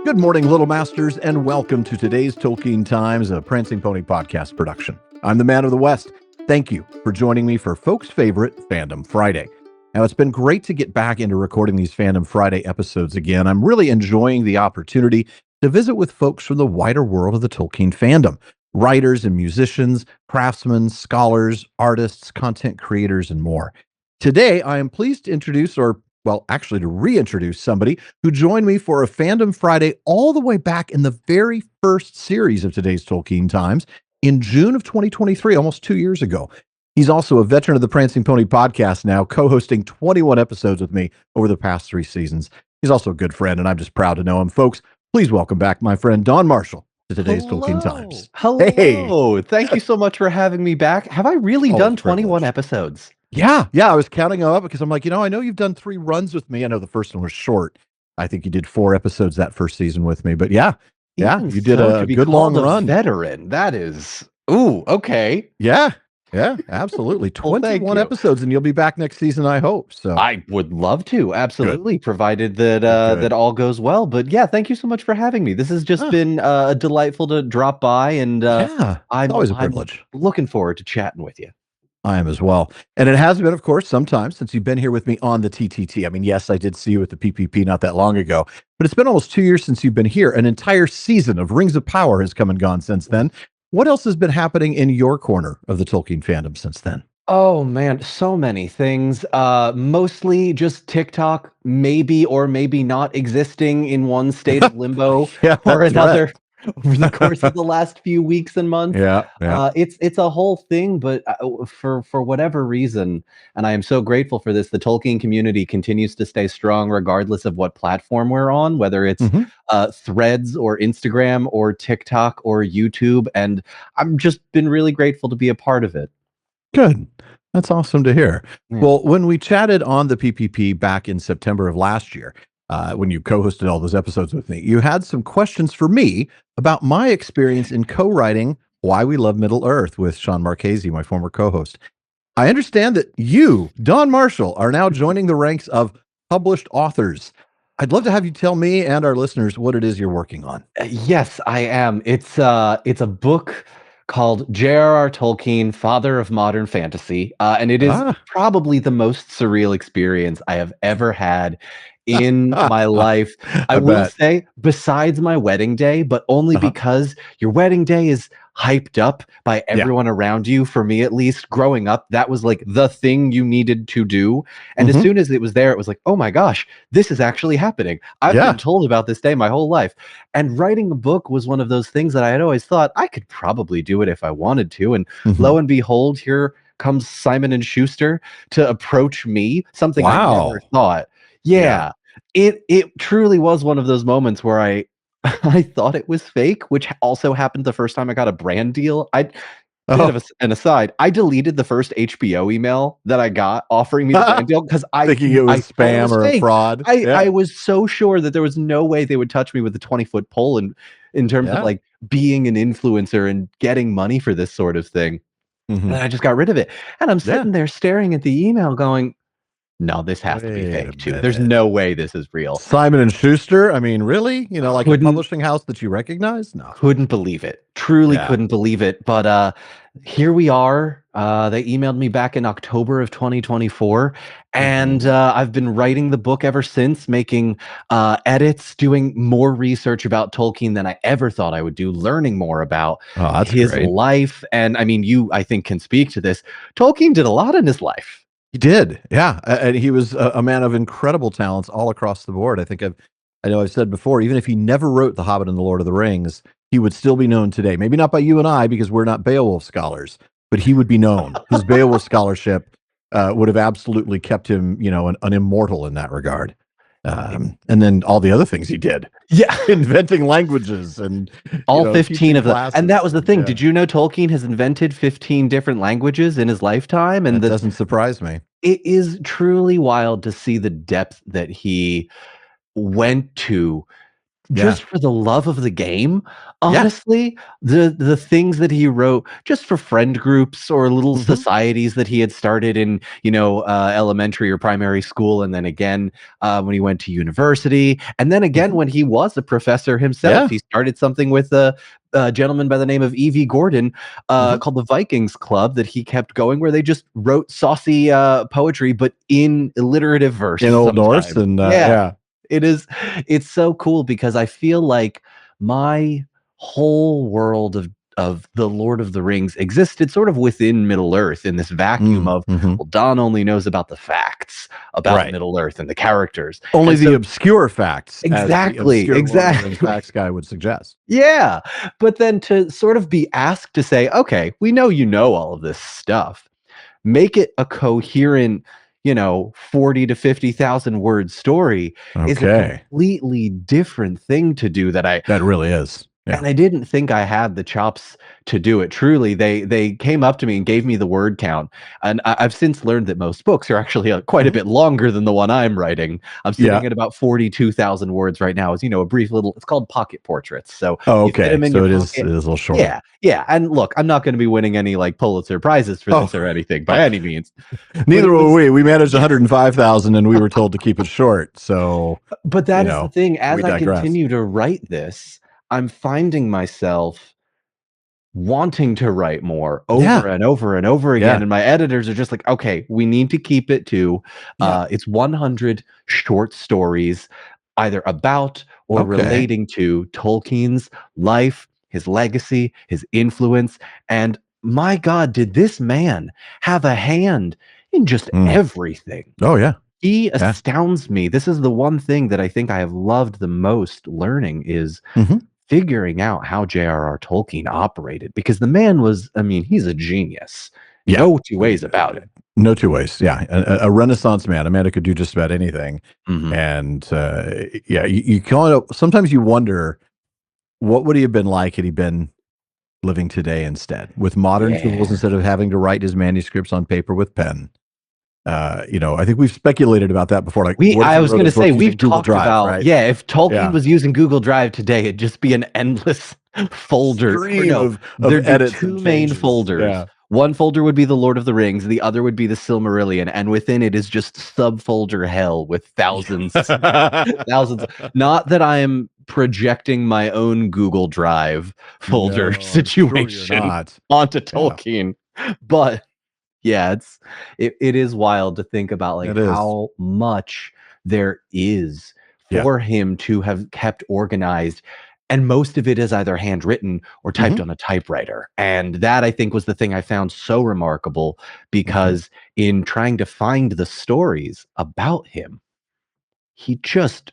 Good morning, Little Masters, and welcome to today's Tolkien Times, a Prancing Pony podcast production. I'm the Man of the West. Thank you for joining me for folks' favorite Fandom Friday. Now, it's been great to get back into recording these Fandom Friday episodes again. I'm really enjoying the opportunity to visit with folks from the wider world of the Tolkien fandom. Writers and musicians, craftsmen, scholars, artists, content creators, and more. Today, I am pleased to introduce, to reintroduce somebody who joined me for a Fandom Friday all the way back in the very first series of today's Tolkien Times in June of 2023, almost 2 years ago. He's also a veteran of the Prancing Pony podcast now, co-hosting 21 episodes with me over the past 3 seasons. He's also a good friend, and I'm just proud to know him. Folks, please welcome back my friend Don Marshall to today's Tolkien Times. Hello. Hey. Thank you so much for having me back. Have I really done 21 privilege. episodes? Yeah, I was counting them up because I'm like, I know you've done 3 runs with me. I know the first one was short. I think you did 4 episodes that first season with me, but yeah, Even you did so, a to be good long called a run. Veteran. That is, okay. Yeah, absolutely. Well, thank 21 you. episodes, and you'll be back next season, I hope. So I would love to, absolutely, provided that Good. that all goes well. But yeah, thank you so much for having me. This has just been delightful to drop by, and it's always a privilege. I'm looking forward to chatting with you. I am as well. And it has been, of course, some time since you've been here with me on the TTT. I mean, yes, I did see you at the PPP not that long ago, but it's been almost 2 years since you've been here. An entire season of Rings of Power has come and gone since then. What else has been happening in your corner of the Tolkien fandom since then? Oh man, so many things. Mostly just TikTok, maybe or maybe not existing in one state of limbo or another over the course of the last few weeks and months. It's a whole thing, but for whatever reason, and I am so grateful for this, the Tolkien community continues to stay strong regardless of what platform we're on, whether it's Threads or Instagram or TikTok or YouTube, and I've just been really grateful to be a part of it. Good. That's awesome to hear. Yeah. Well, when we chatted on the PPP back in September of last year, when you co-hosted all those episodes with me, you had some questions for me about my experience in co-writing Why We Love Middle-earth with Sean Marchese, my former co-host. I understand that you, Don Marshall, are now joining the ranks of published authors. I'd love to have you tell me and our listeners what it is you're working on. Yes, I am. It's a book called J.R.R. Tolkien, Father of Modern Fantasy, and it is probably the most surreal experience I have ever had in my life. I will say, besides my wedding day, but only because your wedding day is hyped up by everyone around you. For me, at least, growing up, that was like the thing you needed to do. And as soon as it was there, it was like, oh my gosh, this is actually happening. I've been told about this day my whole life. And writing a book was one of those things that I had always thought I could probably do it if I wanted to. And lo and behold, here comes Simon and Schuster to approach me, something I never thought. Yeah. It truly was one of those moments where I thought it was fake, which also happened the first time I got a brand deal. Bit of an aside, I deleted the first HBO email that I got offering me the brand deal because thinking it was spam or a fraud. I was so sure that there was no way they would touch me with a 20-foot pole in terms of like being an influencer and getting money for this sort of thing. And I just got rid of it. And I'm sitting there staring at the email going, no, this has to be fake too. There's no way this is real. Simon and Schuster? I mean, really? Like a publishing house that you recognize? No. Couldn't believe it. Truly couldn't believe it. But here we are. They emailed me back in October of 2024. And I've been writing the book ever since, making edits, doing more research about Tolkien than I ever thought I would do, learning more about his life. And I mean, you, I think, can speak to this. Tolkien did a lot in his life. He did, and he was a man of incredible talents all across the board. I know I've said before, even if he never wrote The Hobbit and The Lord of the Rings, he would still be known today. Maybe not by you and I, because we're not Beowulf scholars, but he would be known. His Beowulf scholarship would have absolutely kept him, an immortal in that regard. And then all the other things he did. Yeah. Inventing languages and all 15 of them. And that was the thing. Yeah. Did you know Tolkien has invented 15 different languages in his lifetime? And that doesn't surprise me. It is truly wild to see the depth that he went to just for the love of the game, Yeah. honestly, the things that he wrote just for friend groups or little Mhm. societies that he had started in, elementary or primary school, and then again, when he went to university, and then again Mhm. when he was a professor himself. Yeah. He started something with a gentleman by the name of Evie Gordon, Mhm. called the Vikings Club that he kept going, where they just wrote saucy, poetry, but in alliterative verse In Old Norse sometimes. and, Yeah. yeah. It is it's so cool because I feel like my whole world of The Lord of the Rings existed sort of within Middle-earth in this vacuum of, Mhm. well, Don only knows about the facts about Right. Middle-earth and the characters, Only and the so obscure facts, as the exactly, obscure Lord of the Rings exactly. facts guy would suggest. Yeah, but then to sort of be asked to say, "Okay, we know you know all of this stuff. Make it a coherent, 40 to 50,000 word story," is a Okay. completely different thing to do that I That really is. Yeah. and I didn't think I had the chops to do it. Truly, they came up to me and gave me the word count, and I've since learned that most books are actually, quite a Mhm. bit longer than the one I'm writing. I'm Yeah. sitting at about 42,000 words right now, as, a brief little it's called pocket portraits, so Oh, you fit okay. them in So your it pocket. is a little shorter. Yeah, yeah, and look, I'm not gonna be winning any, like, Pulitzer prizes for Oh, this or anything by any means, but neither it were was we. We managed 105,000 and we were told to keep it short. So, but that is the thing, we as I digress. continue to write this, I'm finding myself wanting to write more over Yeah. and over and over again, Yeah. and my editors are just like, "Okay, we need to keep it to, Yeah. it's 100 short stories, either about or Okay. relating to Tolkien's life, his legacy, his influence," and my god, did this man have a hand in just Mm. everything. Oh, yeah. He Yeah. astounds me. This is the one thing that I think I have loved the most learning is Mhm. figuring out how J.R.R. Tolkien operated, because the man was, I mean, he's a genius. Yeah. No 2 I ways mean, about it. no two ways. Yeah. A Renaissance man, a man who could do just about anything. Mhm. And yeah, you kind of sometimes you wonder what would he have been like had he been living today instead with modern tools Yeah. instead of having to write his manuscripts on paper with pen. I think we've speculated about that before. Like, what if I he was wrote gonna his say, books using we've Google talked Drive, about, right? yeah, if Tolkien Yeah. was using Google Drive today, it'd just be an endless folder, or Stream no, of there'd be edits and 2 main changes. folders. Yeah. One folder would be The Lord of the Rings, the other would be the Silmarillion, and within it is just subfolder hell with thousands. Thousands. Not that I am projecting my own Google Drive folder No, I'm sure you're situation not. onto Yeah, Tolkien, but yeah, it is wild to think about, like, it is. how much there is Yeah. for him to have kept organized, and most of it is either handwritten or typed Mhm. on a typewriter, and that, I think, was the thing I found so remarkable, Mhm. because in trying to find the stories about him, he just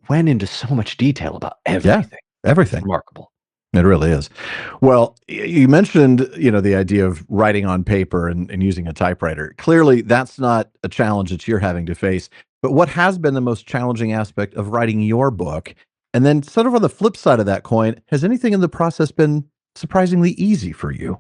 went into so much detail about Yeah, everything. It's everything. remarkable. It really is. Well, you mentioned, the idea of writing on paper and using a typewriter. Clearly, that's not a challenge that you're having to face. But what has been the most challenging aspect of writing your book? And then, sort of on the flip side of that coin, has anything in the process been surprisingly easy for you?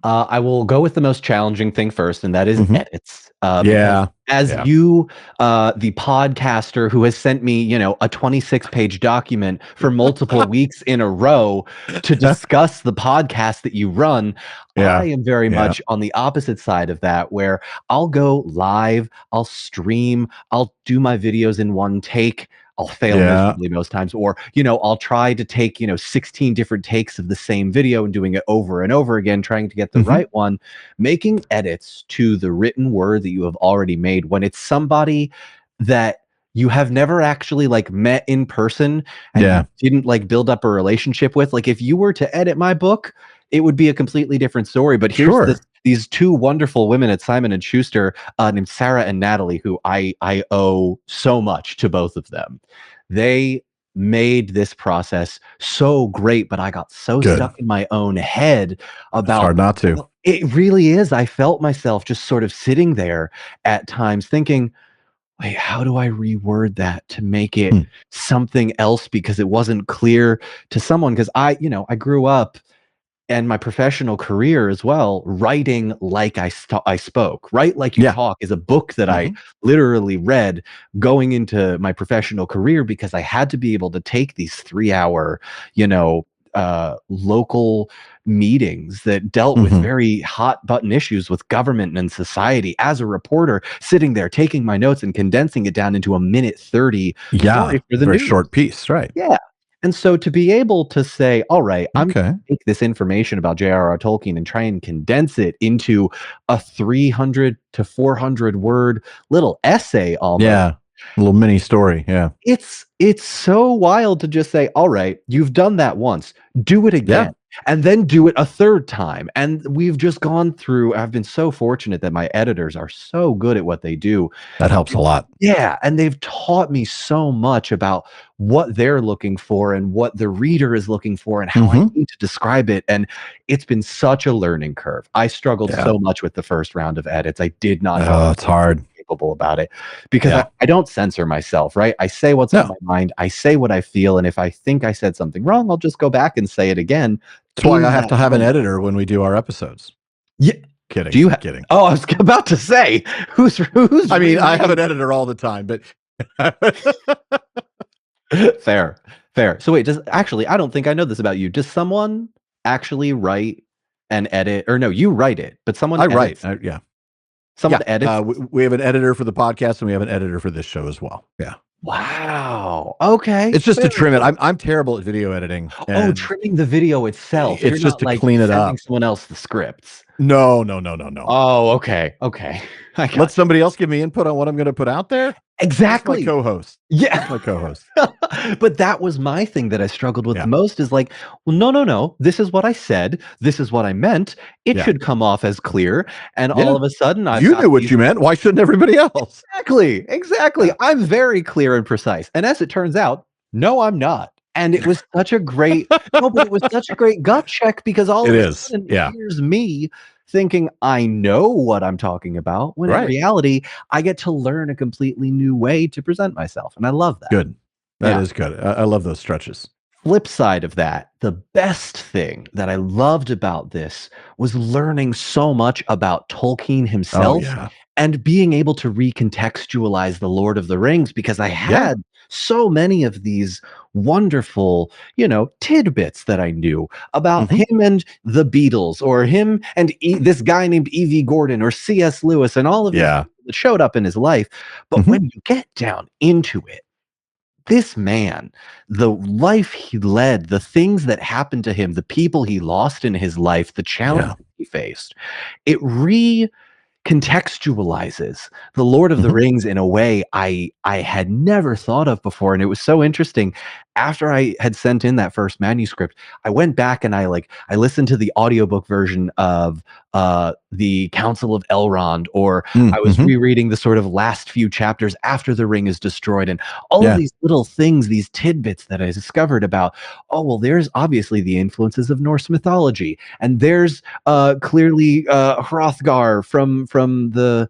I will go with the most challenging thing first, and that is Mhm. edits. Because Yeah. as Yeah. you, the podcaster who has sent me, a 26-page document for multiple weeks in a row to discuss the podcast that you run, I Yeah. am very Yeah. much on the opposite side of that, where I'll go live, I'll stream, I'll do my videos in one take. I'll fail Yeah. miserably most times, or, I'll try to take, 16 different takes of the same video and doing it over and over again, trying to get the Mhm. right one. Making edits to the written word that you have already made when it's somebody that you have never actually, like, met in person and Yeah. you didn't, like, build up a relationship with. Like, if you were to edit my book, it would be a completely different story. But here's Sure. these 2 wonderful women at Simon and Schuster, named Sarah and Natalie, who I owe so much to both of them. They made this process so great, but I got so Good. stuck in my own head It's about, hard not to. well, it really is. I felt myself just sort of sitting there at times thinking, "Wait, how do I reword that to make it Hmm. something else?" Because it wasn't clear to someone. Because I grew up and my professional career as well, writing like I spoke. Write Like You Yeah. Talk is a book that I literally read going into my professional career because I had to be able to take these 3-hour, local meetings that dealt with very hot button issues with government and society as a reporter, sitting there taking my notes and condensing it down into a minute 30 Yeah. story for the Very news. short piece, right? Yeah. And so to be able to say, all right, I'm Okay. going to take this information about J.R.R. Tolkien and try and condense it into a 300 to 400 word little essay almost. Yeah. A little mini story. Yeah. It's so wild to just say, all right, you've done that once, do it again. And then do it a third time. And we've just gone through. I've been so fortunate that my editors are so good at what they do. That helps a lot. Yeah, and they've taught me so much about what they're looking for and what the reader is looking for and how I need to describe it, and it's been such a learning curve. I struggled so much with the first round of edits. I did not know Oh, it's hard. capable about it because I don't censor myself, right? I say what's on my mind, I say what I feel, and if I think I said something wrong, I'll just go back and say it again. That's why I have to have an editor when we do our episodes. Yeah. Kidding. Do you kidding. Oh, I was about to say, who's I mean, I have an editor all the time, but fair. So wait, actually, I don't think I know this about you. Does someone actually write and edit, or no, you write it, but someone edits? Yeah. Someone edits? We have an editor for the podcast and we have an editor for this show as well. Yeah. Wow. Okay. It's just to trim it. I'm terrible at video editing. Oh, trimming the video itself. It's just to clean it up. Someone else the scripts. No. Oh, okay. Let somebody else give me input on what I'm going to put out there. Exactly. That's my co-host. Yeah. That's my co-host. But that was my thing that I struggled with the most is like, well, no. This is what I said. This is what I meant. It should come off as clear. And all of a sudden, you knew what you meant. Why shouldn't everybody else? Exactly. Yeah. I'm very clear and precise. And as it turns out, no, I'm not. And it was such a great, but it was such a great gut check because all of a sudden, here's me thinking I know what I'm talking about, when in reality, I get to learn a completely new way to present myself. And I love that. Good. That is good. I love those stretches. Flip side of that, the best thing that I loved about this was learning so much about Tolkien himself and being able to recontextualize the Lord of the Rings because I had so many of these wonderful, tidbits that I knew about him and the Beatles, or him and this guy named E.V. Gordon, or C.S. Lewis, and all of these people that showed up in his life. But when you get down into it, this man, the life he led, the things that happened to him, the people he lost in his life, the challenges he faced, it contextualizes the Lord of the Rings in a way I had never thought of before. And it was so interesting. After I had sent in that first manuscript, I went back and I listened to the audiobook version of the Council of Elrond, or I was rereading the sort of last few chapters after the ring is destroyed, and all of these little things, these tidbits that I discovered about, oh, well, there's obviously the influences of Norse mythology, and there's clearly Hrothgar from the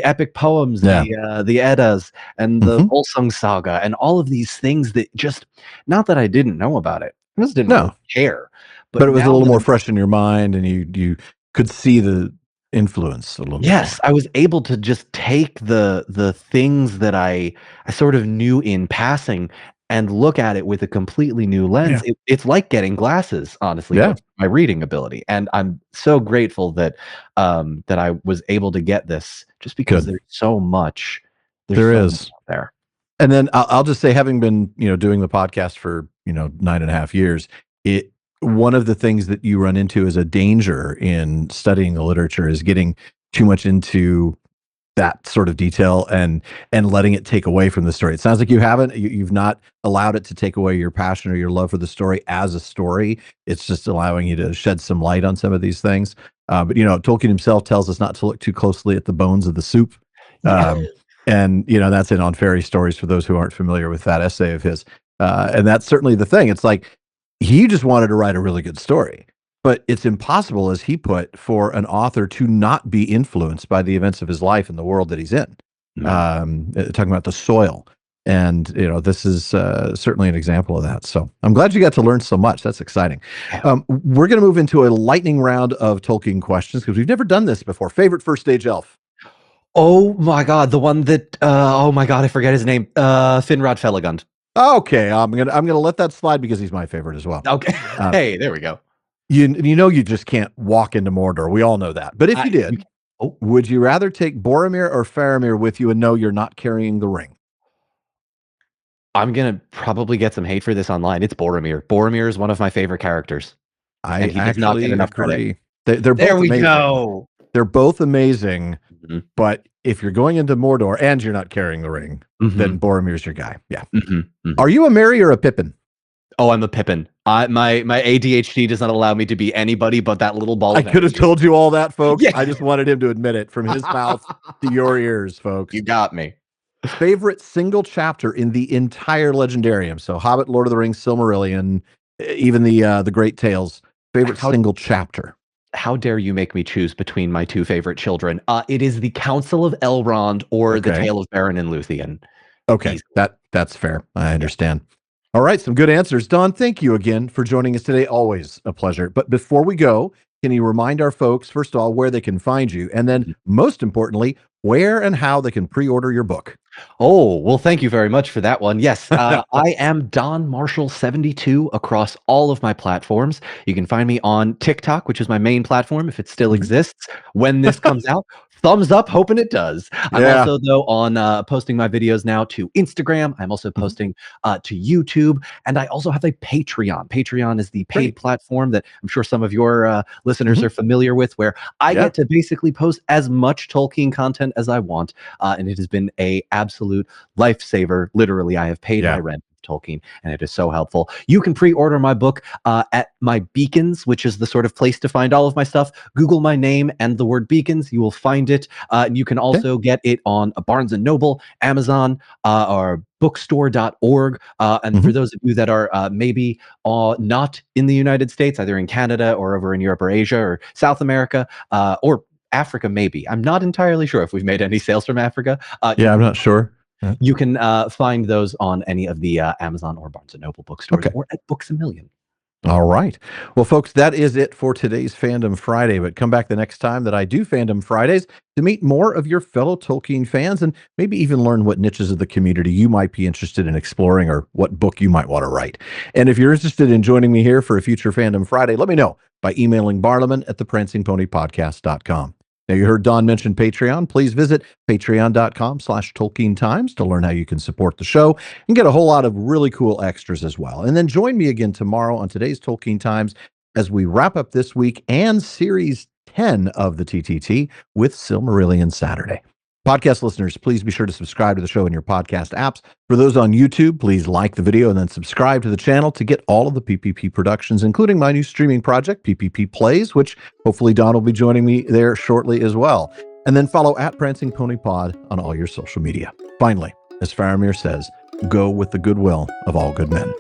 epic poems, the Eddas, and the Volsung saga, and all of these things that just, not that I didn't know about it, I just didn't really care. But it was a little more fresh in your mind, and you could see the influence a little more. Yes, I was able to just take the things that I sort of knew in passing and look at it with a completely new lens. It's like getting glasses, honestly, for my reading ability. And I'm so grateful that that I was able to get this, just because there's so much. There is out there. And then I'll just say, having been, doing the podcast for, 9.5 years, one of the things that you run into as a danger in studying the literature is getting too much into that sort of detail and letting it take away from the story. It sounds like you've not allowed it to take away your passion or your love for the story as a story. It's just allowing you to shed some light on some of these things. But Tolkien himself tells us not to look too closely at the bones of the soup. And that's in On Fairy Stories, for those who aren't familiar with that essay of his. And that's certainly the thing. It's like, he just wanted to write a really good story, but it's impossible, as he put, for an author to not be influenced by the events of his life and the world that he's in. Talking about the soil. And, this is certainly an example of that. So I'm glad you got to learn so much. That's exciting. Yeah. We're going to move into a lightning round of Tolkien questions because we've never done this before. Favorite first stage elf? Oh my God, the one that oh my God, I forget his name. Finrod Felagund. Okay, I'm gonna let that slide because he's my favorite as well. Okay. Hey, there we go. You just can't walk into Mordor. We all know that. But if you You did, oh, would you rather take Boromir or Faramir with you and know you're not carrying the ring? I'm gonna probably get some hate for this online. It's Boromir. Boromir is one of my favorite characters, I and he does not get actually enough credit. agree. They're There both we amazing. go. They're both amazing. Mhm, But if you're going into Mordor and you're not carrying the ring, then mhm, Boromir's your guy. Yeah. mhm, mhm. Are you a Merry or a Pippin? Oh, I'm a Pippin. My ADHD does not allow me to be anybody but that little ball I of could have energy. told you all that, folks. Yeah. I just wanted him to admit it from his mouth to your ears, folks. You got me. Favorite single chapter in the entire Legendarium. So Hobbit, Lord of the Rings, Silmarillion, even the Great Tales. Favorite How single chapter. how dare you make me choose between my two favorite children? It is the Council of Elrond or the Okay. Tale of Beren and Luthien. Okay. Easy. That's fair. I Yeah. understand. All right, some good answers. Don, thank you again for joining us today. Always a pleasure. But before we go, can you remind our folks, first of all, where they can find you? And then, Mhm. most importantly, where and how they can pre order your book? Oh, well, thank you very much for that one. Yes, I am Don Marshall 72 across all of my platforms. You can find me on TikTok, which is my main platform, if it still Mhm. exists when this comes out. Thumbs up, hoping it does. I'm Yeah. also, though, on posting my videos now to Instagram. I'm also Mhm. posting to YouTube, and I also have a Patreon. Patreon is the paid Great. platform that I'm sure some of your listeners Mhm. are familiar with, where I Yeah. get to basically post as much Tolkien content as I want, and it has been a absolute lifesaver. Literally, I have paid my Yeah. rent with Tolkien, and it is so helpful. You can pre-order my book at my Beacons, which is the sort of place to find all of my stuff. Google my name and the word Beacons, you will find it. And you can also get it on Barnes and Noble, Amazon, or bookstore.org. And for Mhm. those of you that are maybe not in the United States, either in Canada or over in Europe or Asia or South America, or Africa, maybe. I'm not entirely sure if we've made any sales from Africa. Yeah, I'm not sure. You can find those on any of the Amazon or Barnes & Noble bookstores Okay. or at Books A Million. All right. Well, folks, that is it for today's Fandom Friday. But come back the next time that I do Fandom Fridays to meet more of your fellow Tolkien fans and maybe even learn what niches of the community you might be interested in exploring or what book you might want to write. And if you're interested in joining me here for a future Fandom Friday, let me know by emailing barlaman@theprancingponypodcast.com. Now, you heard Don mention Patreon. Please visit patreon.com/Tolkien Times to learn how you can support the show and get a whole lot of really cool extras as well. And then join me again tomorrow on today's Tolkien Times as we wrap up this week and series 10 of the TTT with Silmarillion Saturday. Podcast listeners, please be sure to subscribe to the show in your podcast apps. For those on YouTube, please like the video and then subscribe to the channel to get all of the PPP productions, including my new streaming project, PPP Plays, which hopefully Don will be joining me there shortly as well. And then follow @Prancing Pony Pod on all your social media. Finally, as Faramir says, go with the goodwill of all good men.